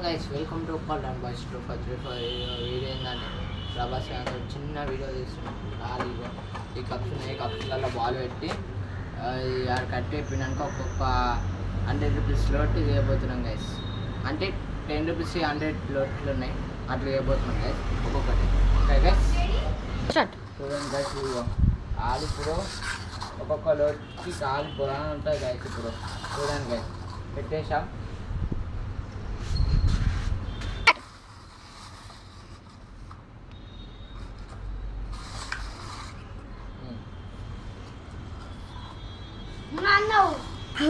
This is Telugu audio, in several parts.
Guys welcome to call and boys to video ఏంటంటే ప్రభాస్ చిన్న వీడియో తీస్తున్నాం ఖాళీగా ఈ కప్స్ ఉన్నాయి కప్స్లలో బాల్ పెట్టి కట్టి చెప్పినాక ఒక్కొక్క 100 రూపీస్ లోట్ చేయబోతున్నాం గైస్. అంటే 10 రూపీస్ 100 లోట్లు ఉన్నాయి, అట్లా చేయబోతున్నాం గైస్ ఒక్కొక్కటి. ఓకే గైస్ చూడండి గైస్, కాలు ఇప్పుడు ఒక్కొక్క లోట్కి కాలు పొలా ఉంటుంది గైస్. ఇప్పుడు చూడండి గైస్, పెట్టేసాం.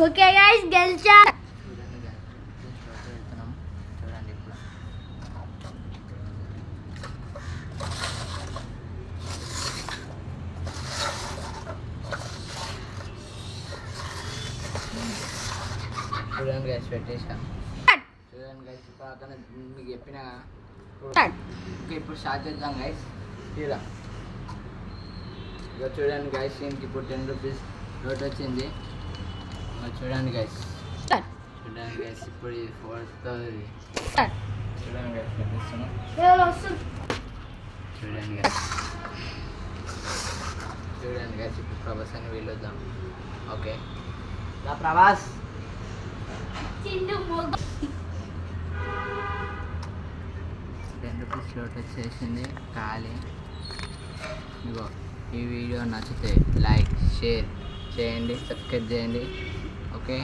ఓకే గైస్ గెలిచా. చూడండి ఇప్పుడు చూడండి గైస్ పెట్టేసాం. చూడండి గైస్ ఇప్పుడు అక్కడ మీకు చెప్పిన ఇప్పుడు స్టార్ట్ చేద్దాం గైస్. ఇలా ఇక చూడండి గైస్, దీనికి ఇప్పుడు 10 రూపీస్ నోట్ వచ్చింది. చూడండి గైస్, చూడండి గైస్ ఇప్పుడు ఇది 4th. చూడండి గైస్ పెట్టేస్తున్నాం. చూడండి గైస్, చూడండి గైస్ ఇప్పుడు ప్రభాస్ అని వెళ్ళొద్దాం. ఓకే రా ప్రభాస్. 10 రూపీస్ లోట్ వచ్చేసింది ఖాళీ. ఇగో ఈ వీడియో నచ్చితే లైక్ షేర్ చేయండి, సబ్స్క్రైబ్ చేయండి. ఓకే.